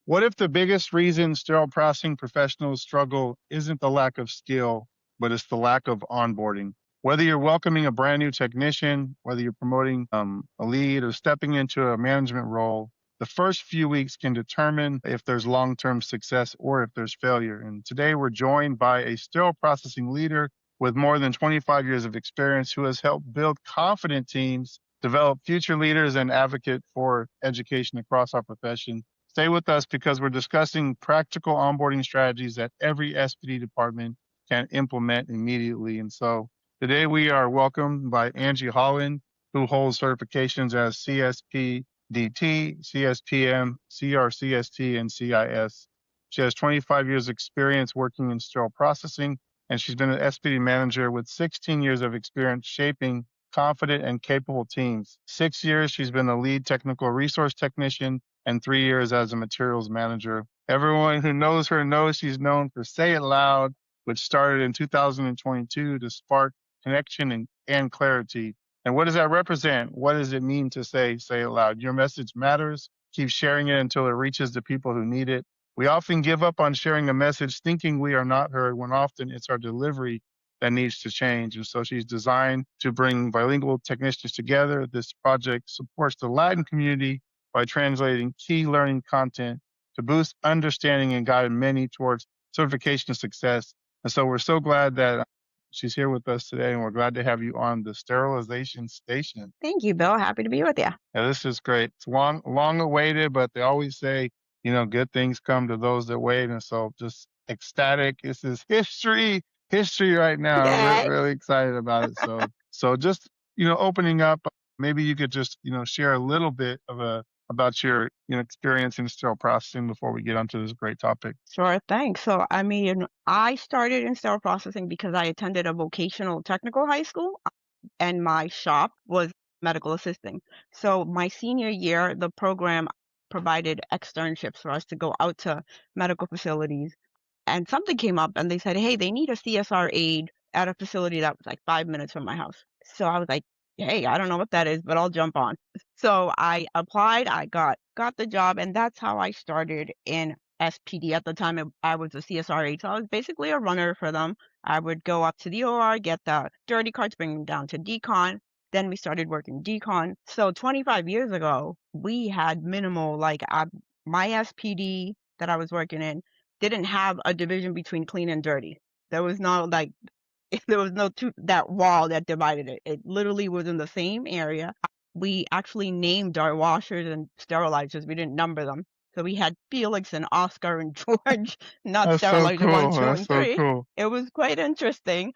What if the biggest reason sterile processing professionals struggle isn't the lack of skill, but it's the lack of onboarding? Whether you're welcoming a brand new technician, whether you're promoting a lead or stepping into a management role, the first few weeks can determine if there's long term success or if there's failure. And today we're joined by a sterile processing leader with more than 25 years of experience who has helped build confident teams, develop future leaders, and advocate for education across our profession. Stay with us because we're discussing practical onboarding strategies that every SPD department can implement immediately. And so today we are welcomed by Angie Holland, who holds certifications as CSPDT, CSPM, CRCST, and CIS. She has 25 years experience working in sterile processing, and she's been an SPD manager with 16 years of experience shaping confident and capable teams. 6 years she's been a lead technical resource technician and 3 years as a materials manager. Everyone who knows her knows she's known for Say It Loud, which started in 2022 to spark connection and clarity. And what does that represent? What does it mean to say it loud? Your message matters. Keep sharing it until it reaches the people who need it. We often give up on sharing a message thinking we are not heard when often it's our delivery that needs to change. And so she's designed to bring bilingual technicians together. This project supports the Latin community by translating key learning content to boost understanding and guide many towards certification success. And so we're so glad that she's here with us today, and we're glad to have you on the Sterilization Station. Thank you, Bill. Happy to be with you. Yeah, this is great. It's long awaited, but they always say, good things come to those that wait. And so just ecstatic. This is history right now. Yay. Really excited about it. So just, opening up, maybe you could just, share a little bit about your experience in sterile processing before we get onto this great topic. Sure thing. So, I started in sterile processing because I attended a vocational technical high school and my shop was medical assisting. So, my senior year, the program provided externships for us to go out to medical facilities. And something came up and they said, hey, they need a CSR aide at a facility that was like 5 minutes from my house. So I was like, hey, I don't know what that is, but I'll jump on. So I applied, I got the job, and that's how I started in SPD. At the time, I was a CSR aide, so I was basically a runner for them. I would go up to the OR, get the dirty carts, bring them down to decon. Then we started working decon. So 25 years ago, we had minimal, my SPD that I was working in didn't have a division between clean and dirty. There was no that wall that divided it. It literally was in the same area. We actually named our washers and sterilizers. We didn't number them. So we had Felix and Oscar and George, not That's so sterilizer 1, cool. 2, That's and so 3. cool. It was quite interesting.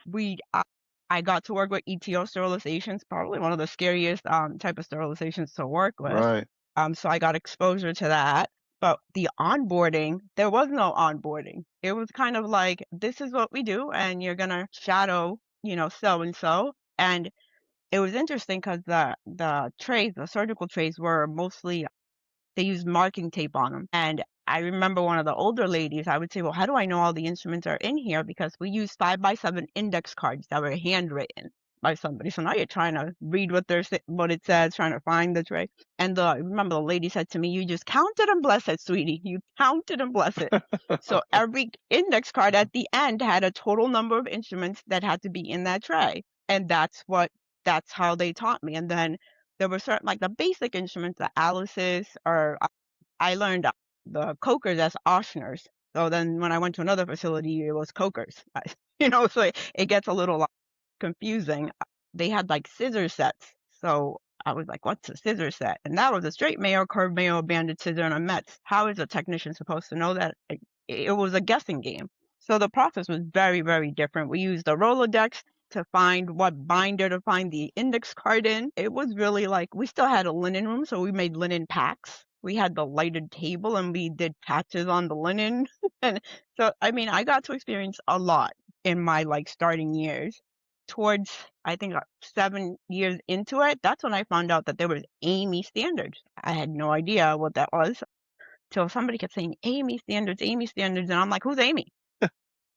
I got to work with ETO sterilizations, probably one of the scariest type of sterilizations to work with. Right. So I got exposure to that. But the onboarding, there was no onboarding. It was kind of like, this is what we do, and you're going to shadow, so and so. And it was interesting because the trays, the surgical trays were mostly, they used marking tape on them. And I remember one of the older ladies, I would say, well, how do I know all the instruments are in here? Because we used 5x7 index cards that were handwritten by somebody. So now you're trying to read what it says, trying to find the tray. And I remember the lady said to me, you just counted and bless it, sweetie. You counted and bless it. So every index card at the end had a total number of instruments that had to be in that tray. And that's how they taught me. And then there were certain, like the basic instruments, the Alice's, or I learned the Cokers as Oshner's. So then when I went to another facility, it was Cokers. So it gets a little confusing. They had like scissor sets. So I was like, what's a scissor set? And that was a straight Mayo, curved Mayo, banded scissor, and a Metz. How is a technician supposed to know that? It was a guessing game. So the process was very, very different. We used a Rolodex to find what binder to find the index card in. It was really like, we still had a linen room, so we made linen packs. We had the lighted table and we did patches on the linen. And so, I got to experience a lot in my starting years. Towards, I think, 7 years into it, that's when I found out that there was Amy standards. I had no idea what that was. So somebody kept saying, Amy standards. And I'm like, who's Amy?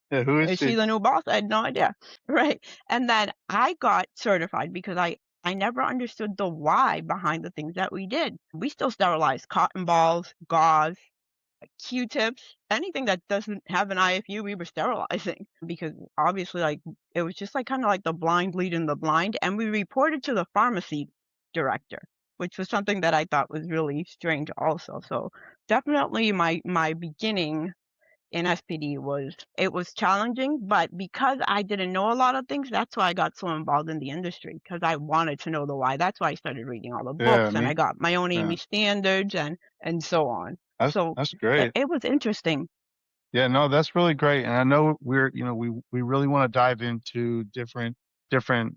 Yeah, who is Is she the new boss? I had no idea. Right. And then I got certified because I never understood the why behind the things that we did. We still sterilized cotton balls, gauze, Q-tips, anything that doesn't have an IFU, we were sterilizing because obviously, like, it was just like kind of like the blind leading the blind. And we reported to the pharmacy director, which was something that I thought was really strange also. So definitely my beginning in SPD was challenging, but because I didn't know a lot of things, that's why I got so involved in the industry because I wanted to know the why. That's why I started reading all the Yeah, books and I me. got my own Yeah, AME standards and so on. So that's it, great. it was interesting. Yeah, no, that's really great. And I know we really want to dive into different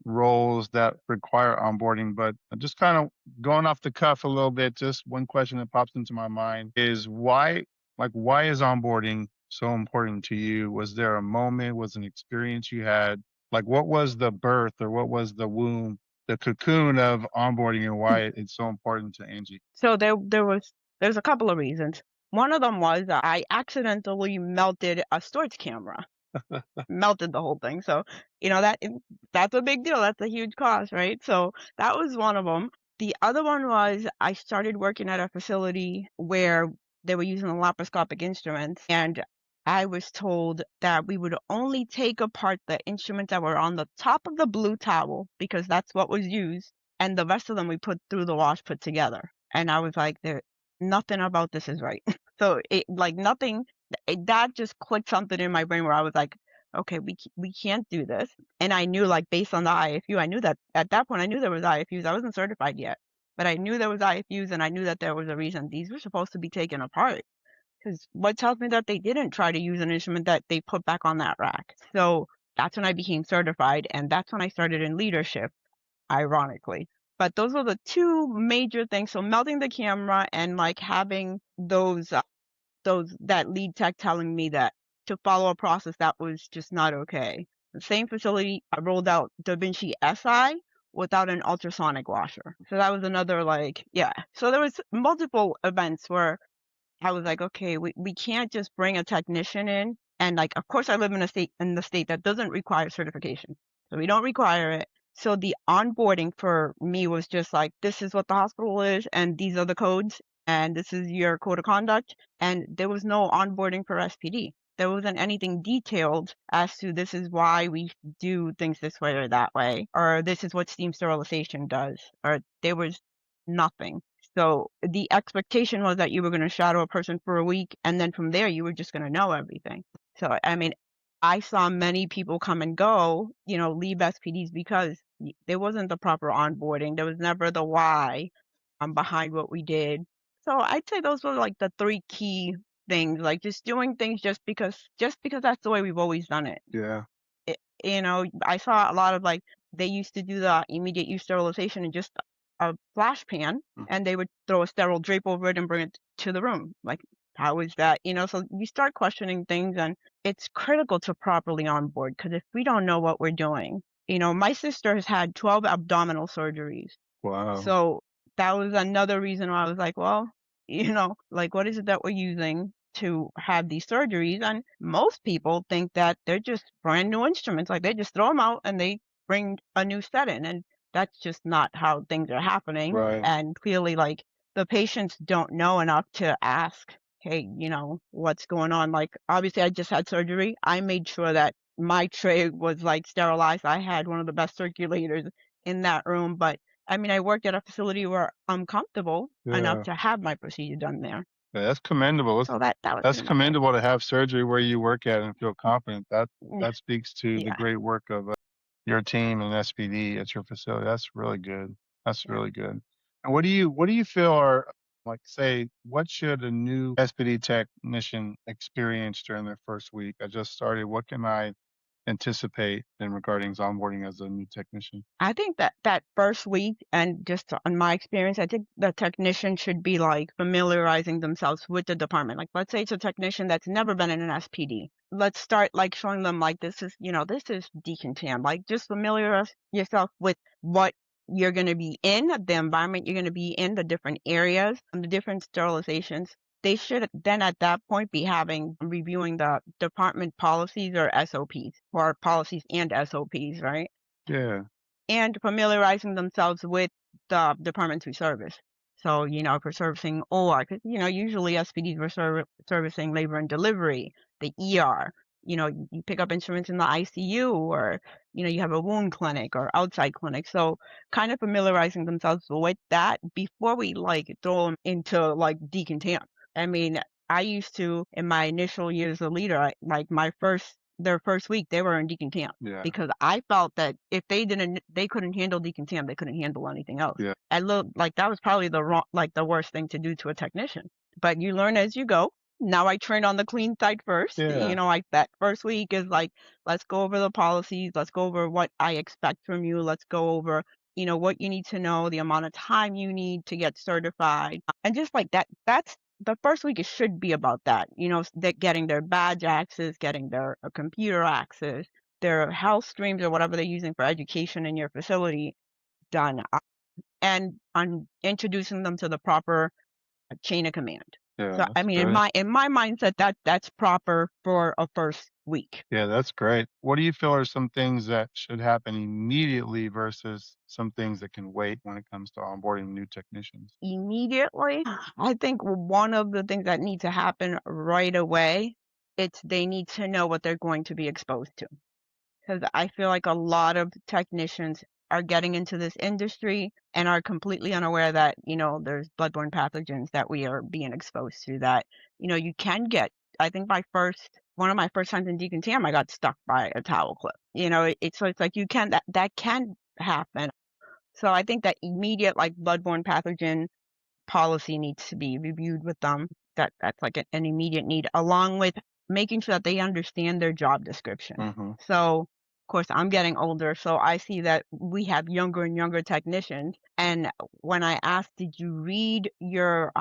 roles that require onboarding, but just kind of going off the cuff a little bit, just one question that pops into my mind is why is onboarding so important to you? Was there a moment, was an experience you had? Like what was the birth or what was the womb, the cocoon of onboarding and why it's so important to Angie? So there's a couple of reasons. One of them was that I accidentally melted a storage camera. Melted the whole thing. So, that's a big deal. That's a huge cost, right? So that was one of them. The other one was I started working at a facility where they were using the laparoscopic instruments, and I was told that we would only take apart the instruments that were on the top of the blue towel because that's what was used, and the rest of them we put through the wash put together. And I was like, there nothing about this is right. So it like nothing that just clicked something in my brain where I was like, okay, we can't do this. And I knew, like, based on the IFU, I knew that at that point, I knew there was IFUs. I wasn't certified yet, but I knew there was IFUs, and I knew that there was a reason these were supposed to be taken apart. Because what tells me that they didn't try to use an instrument that they put back on that rack? So that's when I became certified, and that's when I started in leadership, ironically. But those are the two major things. So melting the camera and like having those that lead tech telling me that to follow a process that was just not okay. The same facility, I rolled out DaVinci SI without an ultrasonic washer. So that was another like, yeah. So there was multiple events where I was like, okay, we can't just bring a technician in. And like, of course, I live in the state that doesn't require certification. So we don't require it. So the onboarding for me was just like, this is what the hospital is, and these are the codes, and this is your code of conduct. And there was no onboarding for SPD. There wasn't anything detailed as to this is why we do things this way or that way, or this is what steam sterilization does, or there was nothing. So the expectation was that you were going to shadow a person for a week, and then from there you were just going to know everything. So I mean, I saw many people come and go, leave SPDs because there wasn't the proper onboarding. There was never the why behind what we did. So I'd say those were like the three key things, like just doing things just because that's the way we've always done it. Yeah. I saw a lot of like they used to do the immediate use sterilization in just a flash pan, Mm. and they would throw a sterile drape over it and bring it to the room. Like, how is that? So you start questioning things, and it's critical to properly onboard because if we don't know what we're doing, my sister has had 12 abdominal surgeries. Wow. So that was another reason why I was like, well, like what is it that we're using to have these surgeries? And most people think that they're just brand new instruments. Like they just throw them out and they bring a new set in. And that's just not how things are happening. Right. And clearly, like the patients don't know enough to ask, hey, what's going on? Like, obviously, I just had surgery. I made sure that my tray was like sterilized. I had one of the best circulators in that room, but I mean, I worked at a facility where I'm comfortable enough Yeah. to have my procedure done there. Yeah, that's commendable. So that was That's pretty much it. commendable to have surgery where you work at and feel confident. Yeah, That speaks to the yeah, great work of your team and SPD at your facility. That's really good. That's yeah. really good. And what do you feel are like say what should a new SPD technician experience during their first week? I just started. What can I anticipate in regarding onboarding as a new technician? I think that first week, and just on my experience, I think the technician should be like familiarizing themselves with the department. Like, let's say it's a technician that's never been in an SPD. Let's start like showing them like this is decontam. Like, just familiarize yourself with what you're going to be in, the environment you're going to be in, the different areas, and the different sterilizations. They should then at that point be reviewing the department policies or SOPs, or policies and SOPs, right? Yeah. And familiarizing themselves with the departments we service. So, if we're servicing OR, 'cause, usually SPDs were servicing labor and delivery, the ER. You pick up instruments in the ICU, or, you have a wound clinic or outside clinic. So kind of familiarizing themselves with that before we like throw them into like decontam. I mean, I used to, in my initial years as a leader, like their first week, they were in decontam Yeah. because I felt that if they couldn't handle decontam, they couldn't handle anything else. Yeah. I looked like that was probably the worst thing to do to a technician. But you learn as you go. Now I train on the clean side first. Yeah. Like that first week is like, let's go over the policies, let's go over what I expect from you, let's go over, what you need to know, the amount of time you need to get certified. And just like that, that's the first week. It should be about that, that getting their badge access, getting their computer access, their health streams or whatever they're using for education in your facility done, and on introducing them to the proper chain of command. Yeah. So I That's mean, great. in my mindset, that's proper for a first week. Yeah, that's great. What do you feel are some things that should happen immediately versus some things that can wait when it comes to onboarding new technicians? Immediately, I think one of the things that need to happen right away, it's they need to know what they're going to be exposed to. Because I feel like a lot of technicians are getting into this industry and are completely unaware that, there's bloodborne pathogens that we are being exposed to that, you can get. I think one of my first times in decontam, I got stuck by a towel clip. So it's like that can happen. So I think that immediate like bloodborne pathogen policy needs to be reviewed with them. That's like an immediate need, along with making sure that they understand their job description. Hmm. So, of course, I'm getting older, so I see that we have younger and younger technicians. And when I asked, did you read your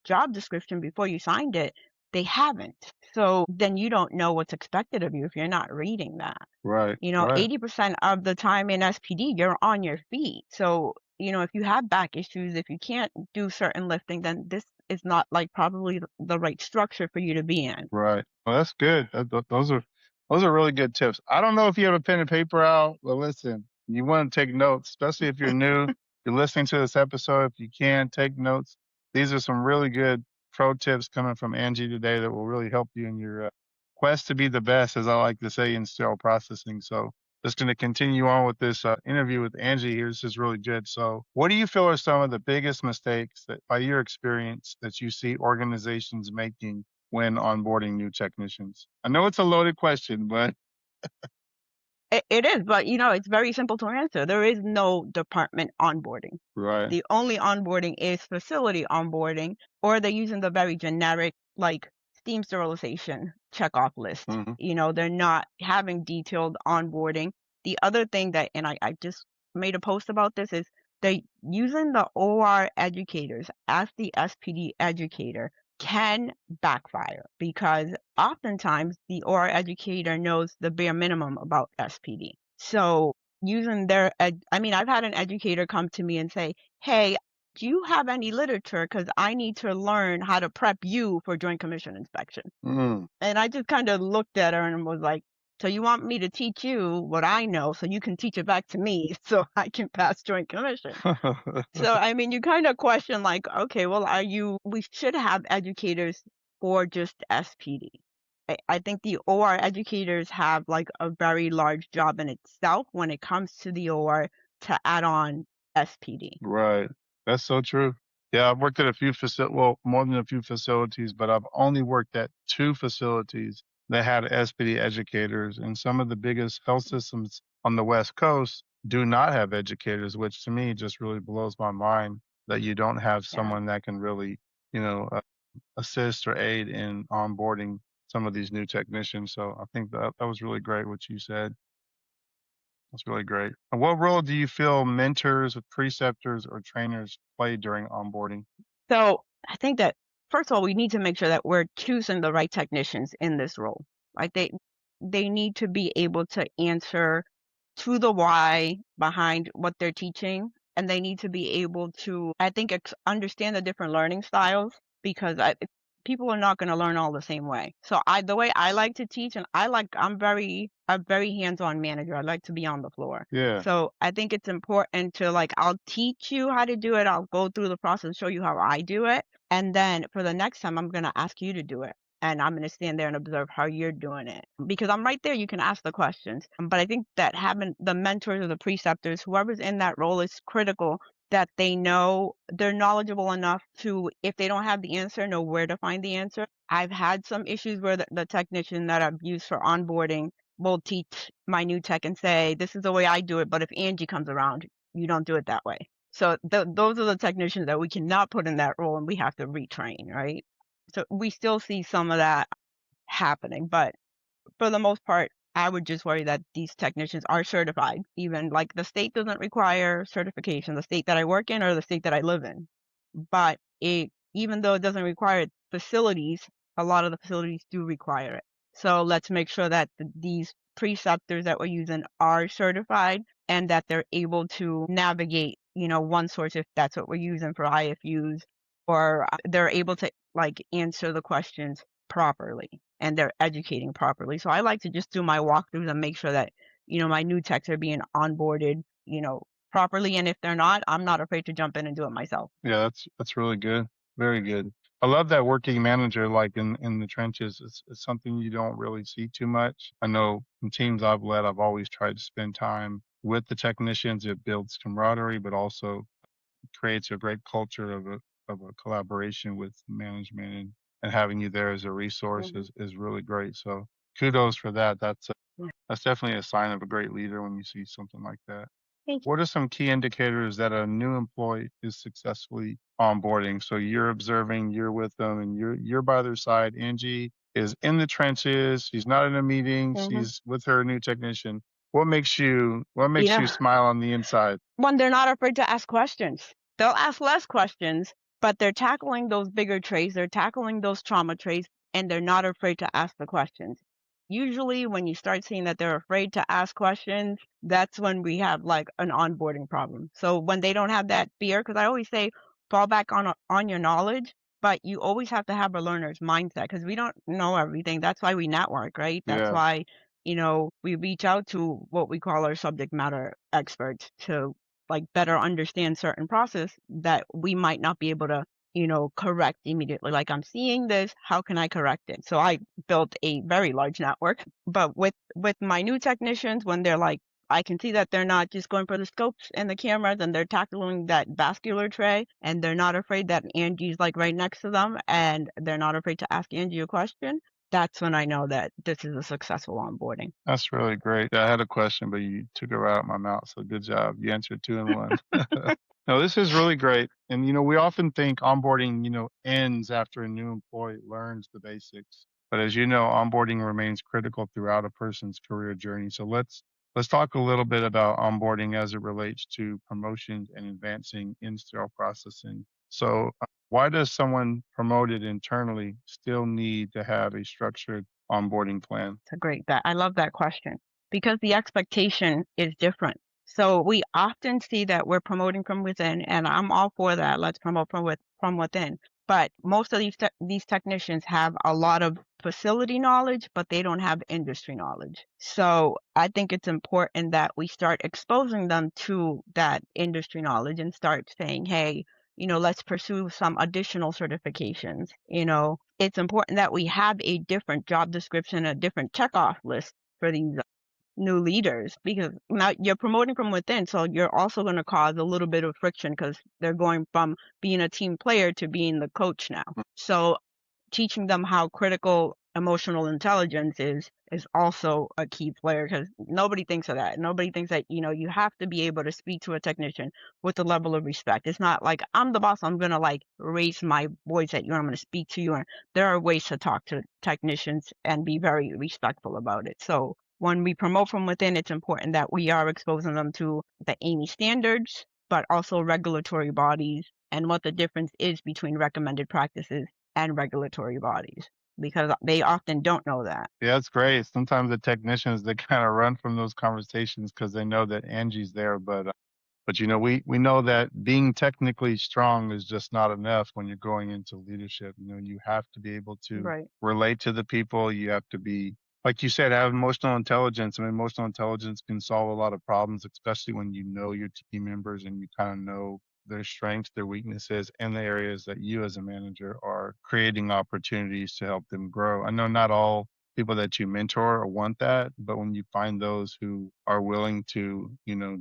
job description before you signed it? They haven't. So then you don't know what's expected of you if you're not reading that. Right. Right. 80% of the time in SPD, you're on your feet. So, if you have back issues, if you can't do certain lifting, then this is not like probably the right structure for you to be in. Right. Well, that's good. Those are really good tips. I don't know if you have a pen and paper out, but listen, you want to take notes, especially if you're new. You're listening to this episode. If you can take notes, these are some really good pro tips coming from Angie today that will really help you in your quest to be the best, as I like to say in sterile processing. So, just going to continue on with this interview with Angie here. This is really good. So, what do you feel are some of the biggest mistakes that, by your experience, that you see organizations making when onboarding new technicians? I know it's a loaded question, but It is, but it's very simple to answer. There is no department onboarding. right. The only onboarding is facility onboarding, or they're using the very generic, like steam sterilization checkoff list. Hmm. They're not having detailed onboarding. The other thing that, and I just made a post about this, is they using the OR educators as the SPD educator can backfire because oftentimes the OR educator knows the bare minimum about SPD. So using I mean, I've had an educator come to me and say, hey, do you have any literature? Because I need to learn how to prep you for Joint Commission inspection. Mm. And I just kind of looked at her and was like, so you want me to teach you what I know so you can teach it back to me so I can pass Joint Commission? So, I mean, you kind of question like, okay, well, we should have educators for just SPD. I think the OR educators have like a very large job in itself when it comes to the OR to add on SPD. Right. That's so true. Yeah, I've worked at a few well, more than a few facilities, but I've only worked at two facilities that had SPD educators, and some of the biggest health systems on the West Coast do not have educators, which to me just really blows my mind that you don't have Yeah. someone that can really, assist or aid in onboarding some of these new technicians. So I think that was really great what you said. That's really great. And what role do you feel mentors, preceptors, or trainers play during onboarding? So I think that first of all, we need to make sure that we're choosing the right technicians in this role. Like they need to be able to answer to the why behind what they're teaching, and they need to be able to, I think, understand the different learning styles because people are not going to learn all the same way. So the way I like to teach, and I'm very hands-on manager. I like to be on the floor. Yeah. So I think it's important to like, I'll teach you how to do it. I'll go through the process, show you how I do it. And then for the next time, I'm going to ask you to do it. And I'm going to stand there and observe how you're doing it because I'm right there. You can ask the questions. But I think that having the mentors or the preceptors, whoever's in that role, is critical, that they know they're knowledgeable enough to, if they don't have the answer, know where to find the answer. I've had some issues where the technician that I've used for onboarding will teach my new tech and say, this is the way I do it, but if Angie comes around, you don't do it that way. So those are the technicians that we cannot put in that role and we have to retrain, right? So we still see some of that happening, but for the most part, I would just worry that these technicians are certified. Even like the state doesn't require certification, the state that I work in or the state that I live in. But even though it doesn't require it, facilities, a lot of the facilities do require it. So let's make sure that these preceptors that we're using are certified and that they're able to navigate, one source if that's what we're using for IFUs, or they're able to like answer the questions properly and they're educating properly. So I like to just do my walkthroughs and make sure that, my new techs are being onboarded, properly. And if they're not, I'm not afraid to jump in and do it myself. Yeah, that's really good. Very good. I love that working manager, like in the trenches. It's something you don't really see too much. I know in teams I've led, I've always tried to spend time with the technicians. It builds camaraderie, but also creates a great culture of a collaboration with management, and having you there as a resource Mhm. is really great. So kudos for that. Yeah. That's definitely a sign of a great leader when you see something like that. Thank What are some key indicators that a new employee is successfully onboarding? So you're observing, you're with them, and you're by their side. Angie is in the trenches. She's not in a meeting. you. Mhm. She's with her new technician. What makes you Yeah. smile on the inside? When they're not afraid to ask questions. They'll ask less questions, but they're tackling those bigger trays, they're tackling those trauma trays, and they're not afraid to ask the questions. Usually, when you start seeing that they're afraid to ask questions, that's when we have like an onboarding problem. So when they don't have that fear, because I always say, fall back on your knowledge, but you always have to have a learner's mindset because we don't know everything. That's why we network, right? That's Yeah, why we reach out to what we call our subject matter experts to like better understand certain process that we might not be able to, correct immediately. Like I'm seeing this, how can I correct it? So I built a very large network, but with my new technicians, when they're like, I can see that they're not just going for the scopes and the cameras and they're tackling that vascular tray and they're not afraid that Angie's like right next to them and they're not afraid to ask Angie a question. That's when I know that this is a successful onboarding. that's really great. I had a question, but you took it right out of my mouth. So good job. You answered two in one. No, this is really great. And, we often think onboarding, ends after a new employee learns the basics. But as you know, onboarding remains critical throughout a person's career journey. So let's talk a little bit about onboarding as it relates to promotions and advancing in sterile processing. So why does someone promoted internally still need to have a structured onboarding plan? It's a great that I love that question because the expectation is different. So we often see that we're promoting from within, and I'm all for that. Let's promote from within. But most of these technicians have a lot of facility knowledge, but they don't have industry knowledge. So I think it's important that we start exposing them to that industry knowledge and start saying, hey, let's pursue some additional certifications. It's important that we have a different job description, a different checkoff list for these new leaders because now you're promoting from within. So you're also going to cause a little bit of friction because they're going from being a team player to being the coach now. So teaching them how critical emotional intelligence is also a key player because nobody thinks of that. Nobody thinks that, you have to be able to speak to a technician with a level of respect. It's not like I'm the boss, I'm gonna like raise my voice at you and I'm gonna speak to you. And there are ways to talk to technicians and be very respectful about it. So when we promote from within, it's important that we are exposing them to the Amy standards, but also regulatory bodies and what the difference is between recommended practices and regulatory bodies because they often don't know that. Yeah, that's great. Sometimes the technicians, they kind of run from those conversations because they know that Angie's there, but But we know that being technically strong is just not enough when you're going into leadership. You have to be able to Right. relate to the people. You have to be, like you said, have emotional intelligence. I mean, emotional intelligence can solve a lot of problems, especially when you know your team members and you kind of know their strengths, their weaknesses, and the areas that you as a manager are creating opportunities to help them grow. I know not all people that you mentor or want that, but when you find those who are willing to,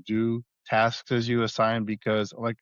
do tasks as you assign, because like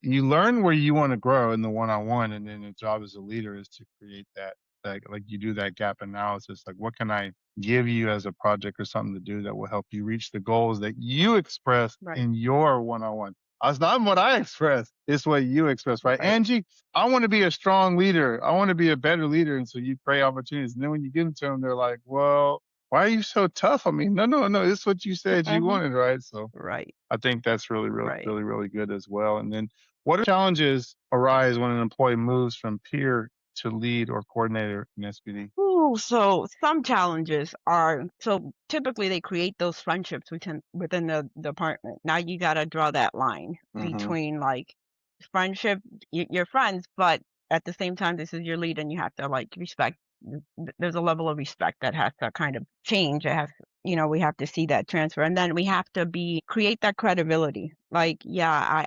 you learn where you want to grow in the one-on-one, and then the job as a leader is to create that like you do that gap analysis, like what can I give you as a project or something to do that will help you reach the goals that you express Right. in your one-on-one. It's not what I express, it's what you express, right? Right. Angie, I want to be a strong leader. I want to be a better leader. And so you create opportunities. And then when you give them to them, they're like, well, why are you so tough on me? No, no, no. This is what you said you Mhm. wanted, right? So Right. I think that's really, really, Right. really, really good as well. And then what challenges arise when an employee moves from peer to lead or coordinator in SPD? Ooh, so some challenges are so typically they create those friendships within the department. Now you got to draw that line Hmm. between like friendship, you're friends, but at the same time, this is your lead, and you have to like respect. There's a level of respect that has to kind of change. It has, we have to see that transfer, and then we have to be create that credibility. Like, yeah,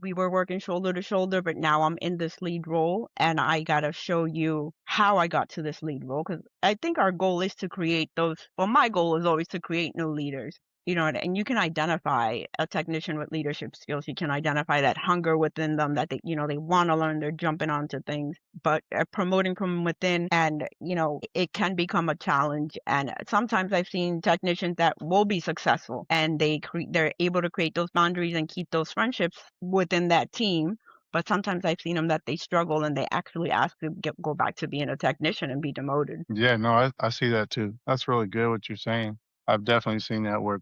we were working shoulder to shoulder, but now I'm in this lead role and I got to show you how I got to this lead role. Cause I think our goal is to create well, my goal is always to create new leaders. And you can identify a technician with leadership skills. You can identify that hunger within them that they want to learn. They're jumping onto things, but promoting from within, and it can become a challenge. And sometimes I've seen technicians that will be successful, and they're able to create those boundaries and keep those friendships within that team. But sometimes I've seen them that they struggle and they actually ask to go back to being a technician and be demoted. Yeah, no, I see that too. That's really good what you're saying. I've definitely seen that where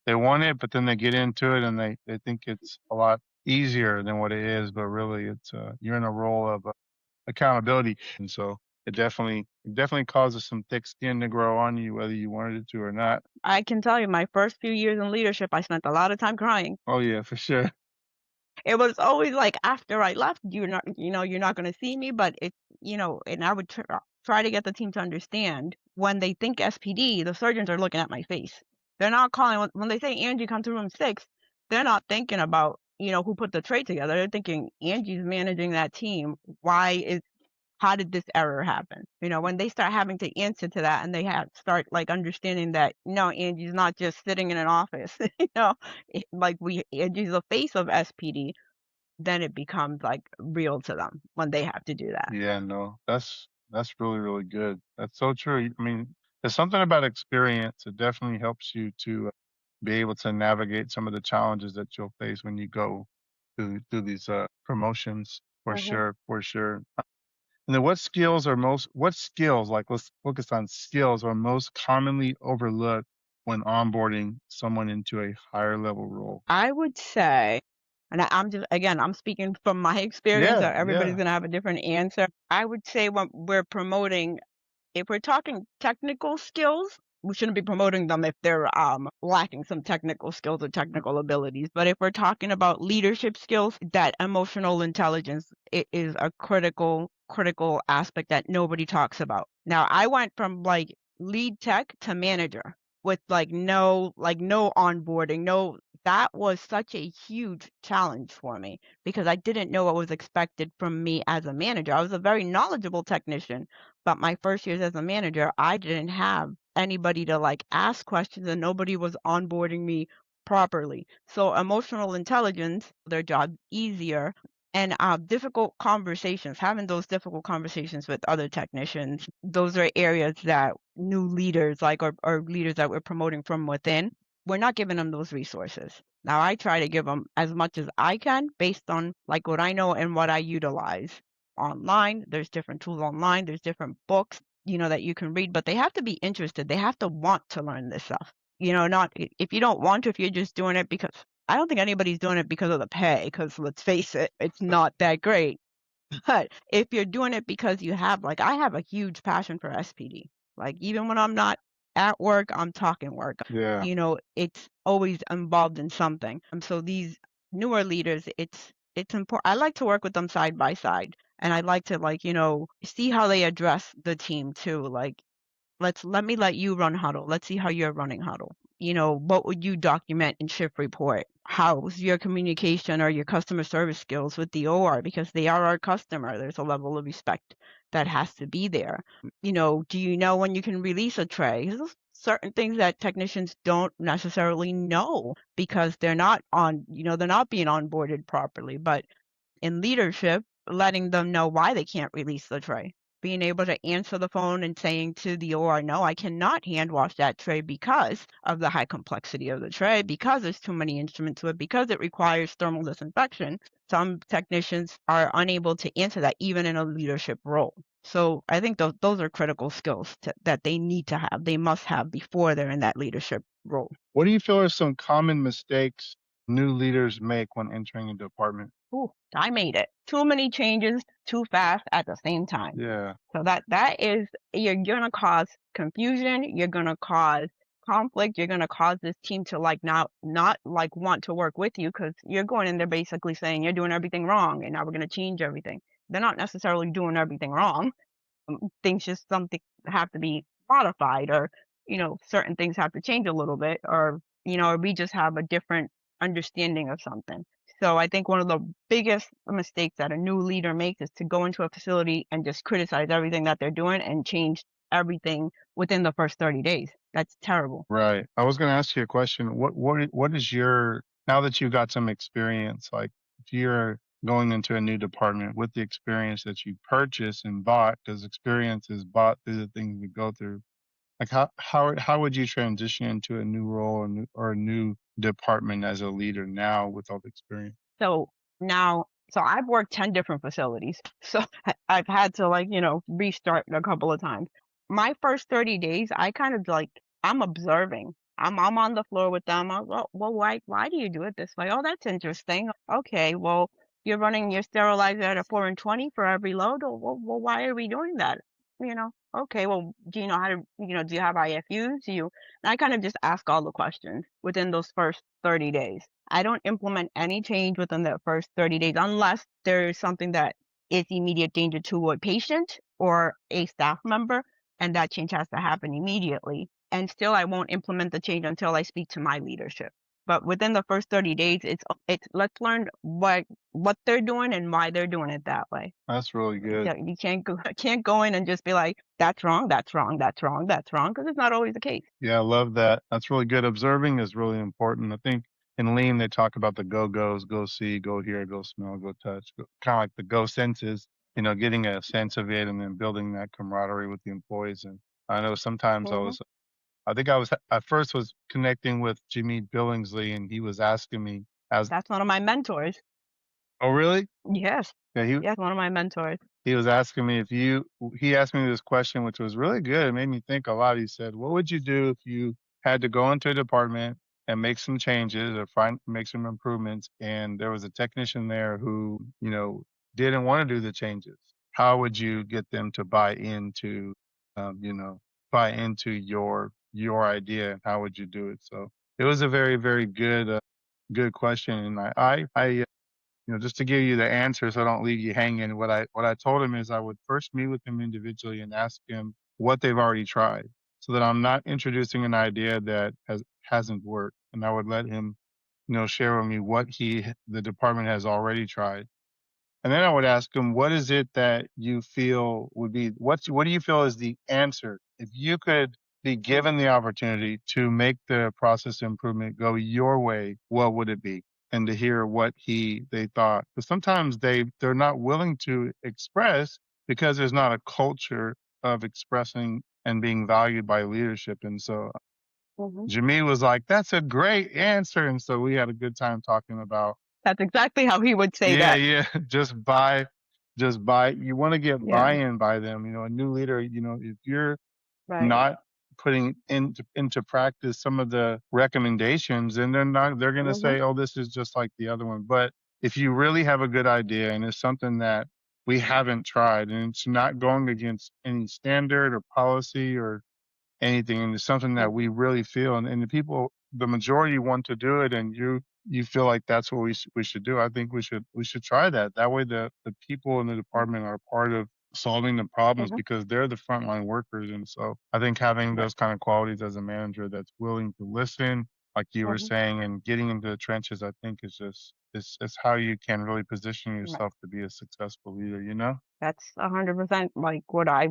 they want it, but then they get into it and they think it's a lot easier than what it is. But really, it's you're in a role of accountability, and so it definitely causes some thick skin to grow on you, whether you wanted it to or not. I can tell you, my first few years in leadership, I spent a lot of time crying. Oh yeah, for sure. It was always like after I left, you're not going to see me, but and I would try to get the team to understand when they think SPD, the surgeons are looking at my face. They're not calling when they say Angie, come to room 6. They're not thinking about who put the tray together. They're thinking Angie's managing that team. How did this error happen? When they start having to answer to that, and they start like understanding that no, Angie's not just sitting in an office, like Angie's the face of SPD, then it becomes like real to them when they have to do that. Yeah, no, that's really, really good. That's so true. I mean, there's something about experience. It definitely helps you to be able to navigate some of the challenges that you'll face when you go through these promotions. For Hmm. sure, for sure. And then what skills, like let's focus on skills, are most commonly overlooked when onboarding someone into a higher level role? I would say, and I'm just again, I'm speaking from my experience, so Yeah, everybody's yeah. gonna have a different answer. I would say when we're promoting, if we're talking technical skills, we shouldn't be promoting them if they're lacking some technical skills or technical abilities. But if we're talking about leadership skills, that emotional intelligence, it is a critical aspect that nobody talks about. Now, I went from like lead tech to manager with no onboarding, no, that was such a huge challenge for me because I didn't know what was expected from me as a manager. I was a very knowledgeable technician, but my first years as a manager, I didn't have anybody to like ask questions, and nobody was onboarding me properly. So emotional intelligence, their job easier, and difficult conversations, having those difficult conversations with other technicians, those are areas that new leaders, like or leaders that we're promoting from within, we're not giving them those resources. Now I try to give them as much as I can based on like what I know and what I utilize online. There's different tools online. There's different books, that you can read, but they have to be interested. They have to want to learn this stuff. Not if you don't want to, if you're just doing it because I don't think anybody's doing it because of the pay, because let's face it, it's not that great. But if you're doing it because you have, like, I have a huge passion for SPD. Like, even when I'm not at work, I'm talking work. Yeah. It's always involved in something. So these newer leaders, it's important. I like to work with them side by side, and I like to see how they address the team too. Like let me let you run huddle. Let's see how you're running huddle. What would you document in shift report? How's your communication or your customer service skills with the OR? Because they are our customer. There's a level of respect that has to be there. Do you know when you can release a tray? There's certain things that technicians don't necessarily know because they're not being onboarded properly. But in leadership, letting them know why they can't release the tray. Being able to answer the phone and saying to the OR, no, I cannot hand wash that tray because of the high complexity of the tray, because there's too many instruments to it, because it requires thermal disinfection. Some technicians are unable to answer that even in a leadership role. So I think those are critical skills that they need to have, they must have before they're in that leadership role. What do you feel are some common mistakes new leaders make when entering a department? Ooh, I made it. Too many changes too fast at the same time. Yeah. So that is you're gonna cause confusion, you're gonna cause conflict, you're gonna cause this team to not like want to work with you because you're going in there basically saying you're doing everything wrong and now we're gonna change everything. They're not necessarily doing everything wrong. Things just something have to be modified or certain things have to change a little bit or we just have a different understanding of something. So I think one of the biggest mistakes that a new leader makes is to go into a facility and just criticize everything that they're doing and change everything within the first 30 days. That's terrible. Right. I was going to ask you a question. What is your, now that you've got some experience, like if you're going into a new department with the experience that you purchased and bought, because experience is bought through the things we go through, like how would you transition into a new role or a new department as a leader now with all the experience? So now, so I've worked 10 different facilities. So I've had to restart a couple of times. My first 30 days, I kind of I'm observing. I'm on the floor with them. Well, why do you do it this way? Oh, that's interesting. Okay, well, you're running your sterilizer at a 4 and 20 for every load. Oh, well, why are we doing that? Okay, well, do you know how to, do you have IFUs? And I kind of just ask all the questions within those first 30 days. I don't implement any change within the first 30 days unless there's something that is immediate danger to a patient or a staff member, and that change has to happen immediately. And still, I won't implement the change until I speak to my leadership. But within the first 30 days, it's let's learn what they're doing and why they're doing it that way. That's really good. Yeah, you can't go in and just be like, that's wrong, that's wrong, that's wrong, that's wrong, because it's not always the case. Yeah, I love that. That's really good. Observing is really important. I think in lean they talk about the go-go's, go see, go hear, go smell, go touch, kind of like the go senses, getting a sense of it and then building that camaraderie with the employees. And I know sometimes Hmm. I think I was at first was connecting with Jimmy Billingsley and he was asking me as, That's one of my mentors. oh really? Yes. Yeah, Yes, one of my mentors. he was asking me he asked me this question, which was really good. It made me think a lot. He said, what would you do if you had to go into a department and make some changes or make some improvements? And there was a technician there who, didn't want to do the changes. How would you get them to um, you know, buy into your idea and how would you do it? So it was a very, very good question. And I just to give you the answer so I don't leave you hanging, what I told him is I would first meet with him individually and ask him what they've already tried so that I'm not introducing an idea that hasn't worked. And I would let him, share with me what the department has already tried. And then I would ask him, what is it that you feel would be, what do you feel is the answer? If you could be given the opportunity to make the process improvement go your way, what would it be? And to hear what they thought. Because sometimes they're not willing to express because there's not a culture of expressing and being valued by leadership. And so Hmm. Jimmy was like, that's a great answer. And so we had a good time talking about That's exactly how he would say yeah, that. yeah. Just buy. You want to get Yeah, buy-in by them. A new leader, if you're right. not putting into practice some of the recommendations, then they're going to Hmm. say, oh, this is just like the other one. But if you really have a good idea and it's something that we haven't tried and it's not going against any standard or policy or anything, and it's something that we really feel, and the people, the majority want to do it, and you feel like that's what we should do. I think we should try that. That way, the people in the department are part of solving the problems Mhm. because they're the frontline workers, and so I think having Right. those kind of qualities as a manager that's willing to listen, like you were Mhm. saying, and getting into the trenches, I think is just it's how you can really position Right. yourself to be a successful leader. You know? That's 100% like what I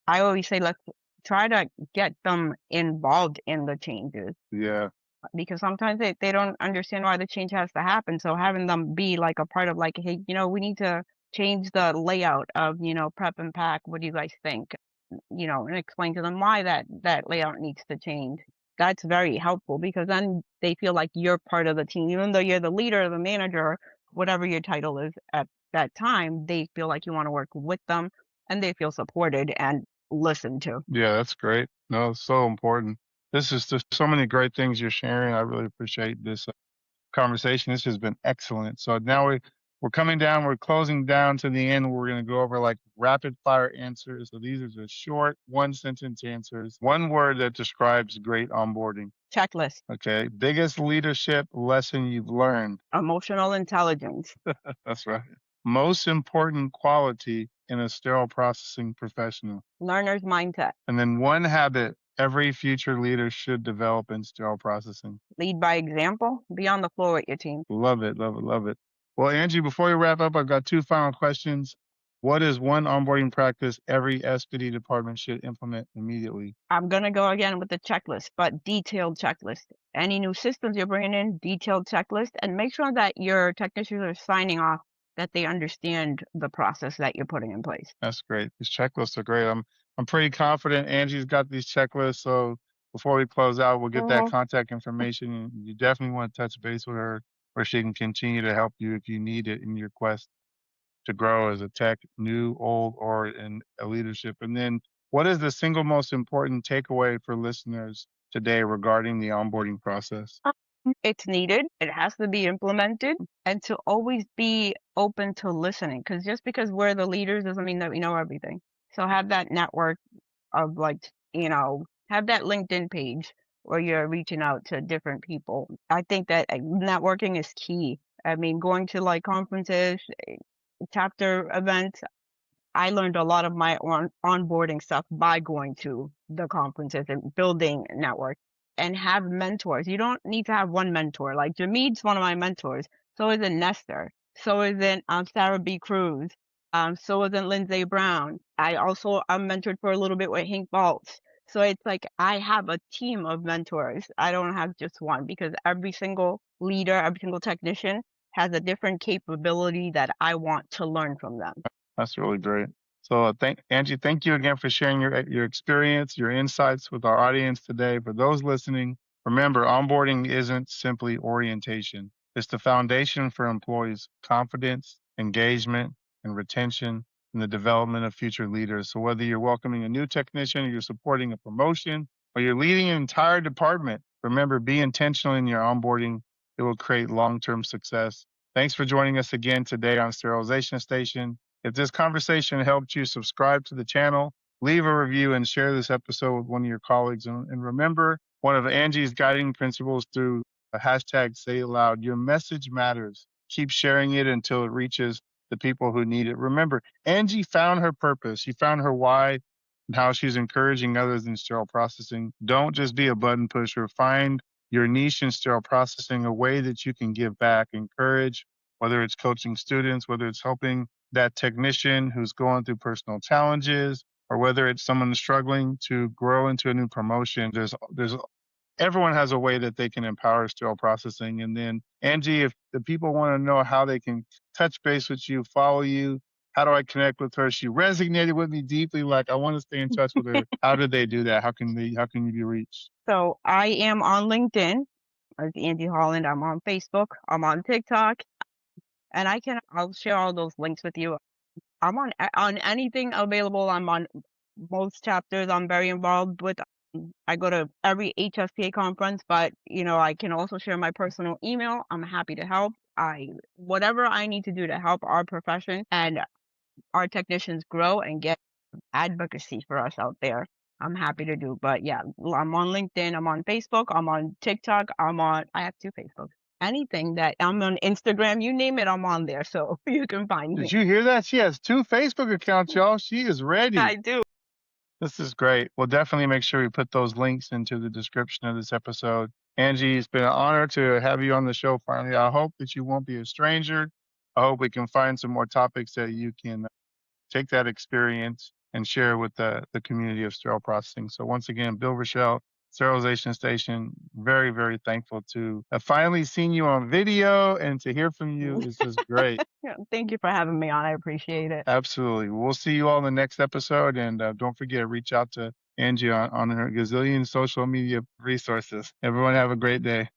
always say, let's try to get them involved in the changes Yeah. because sometimes they don't understand why the change has to happen. So having them be like a part of like, hey, we need to change the layout of, prep and pack. What do you guys think? And explain to them why that layout needs to change. That's very helpful because then they feel like you're part of the team, even though you're the leader, the manager, whatever your title is at that time, they feel like you want to work with them and they feel supported and listened to. Yeah, that's great. No, it's so important. This is just so many great things you're sharing. I really appreciate this conversation. This has been excellent. So now we're coming down, we're closing down to the end. We're going to go over like rapid fire answers. So these are just short one sentence answers. One word that describes great onboarding. Checklist, Okay. Biggest leadership lesson you've learned. emotional intelligence, That's right. Most important quality in a sterile processing professional. learner's mindset, And then one habit every future leader should develop in sterile processing. lead by example, be on the floor with your team. Love it, love it, love it. Well, Angie, before we wrap up, I've got two final questions. What is one onboarding practice every SPD department should implement immediately? I'm gonna go again with the checklist, but detailed checklist. Any new systems you're bringing in, detailed checklist, and make sure that your technicians are signing off that they understand the process that you're putting in place. That's great. These checklists are great. I'm pretty confident Angie's got these checklists. So before we close out, we'll get that Mhm. contact information. And you definitely want to touch base with her where she can continue to help you if you need it in your quest to grow as a tech, new, old, or in a leadership? And then what is the single most important takeaway for listeners today regarding the onboarding process? It's needed. It has to be implemented, and to always be open to listening. Because just because we're the leaders doesn't mean that we know everything. So have that network of like, have that LinkedIn page where you're reaching out to different people. I think that networking is key. I mean, going to like conferences, chapter events, I learned a lot of my onboarding stuff by going to the conferences and building network and have mentors. You don't need to have one mentor. Like Jamid's one of my mentors. So is it Nestor. So is it Sarah B. Cruz. So is it Lindsay Brown. I'm mentored for a little bit with Hank Baltz. So it's like I have a team of mentors. I don't have just one because every single leader, every single technician has a different capability that I want to learn from them. That's really great. So, thank Angie. Thank you again for sharing your experience, your insights with our audience today. For those listening, remember, onboarding isn't simply orientation. It's the foundation for employees' confidence, engagement, and retention in the development of future leaders. So, whether you're welcoming a new technician, or you're supporting a promotion, or you're leading an entire department, remember, be intentional in your onboarding. It will create long-term success. Thanks for joining us again today on Sterilization Station. If this conversation helped you, subscribe to the channel, leave a review, and share this episode with one of your colleagues. And remember, one of Angie's guiding principles through the hashtag Say It Loud, your message matters. Keep sharing it until it reaches the people who need it. Remember, Angie found her purpose. She found her why and how she's encouraging others in sterile processing. Don't just be a button pusher. Find your niche in sterile processing, a way that you can give back, encourage, whether it's coaching students, whether it's helping that technician who's going through personal challenges, or whether it's someone struggling to grow into a new promotion. There's everyone has a way that they can empower sterile processing. And then Angie, if the people want to know how they can touch base with you, follow you, how do I connect with her? She resonated with me deeply. Like, I want to stay in touch with her. How do they do that? How can you be reached? So I am on LinkedIn as Angie Holland. I'm on Facebook. I'm on TikTok, and I'll share all those links with you. I'm on anything available. I'm on most chapters. I'm very involved with. I go to every HSPA conference, but I can also share my personal email. I'm happy to help. I Whatever I need to do to help our profession and our technicians grow and get advocacy for us out there. I'm happy to do. But yeah, I'm on LinkedIn, I'm on Facebook, I'm on TikTok, I have 2 Facebooks. Anything that I'm on Instagram, you name it, I'm on there, so you can find Did me. you hear that? She has 2 Facebook accounts, y'all. She is ready. I do. This is great. We'll definitely make sure we put those links into the description of this episode. Angie, it's been an honor to have you on the show finally. I hope that you won't be a stranger. I hope we can find some more topics that you can take that experience and share with the community of sterile processing. So once again, Bill Rochelle, Sterilization Station, very, very thankful to have finally seen you on video, and to hear from you is just great. Yeah, thank you for having me on. I appreciate it. Absolutely. We'll see you all in the next episode. And don't forget, reach out to Angie on her gazillion social media resources. Everyone have a great day.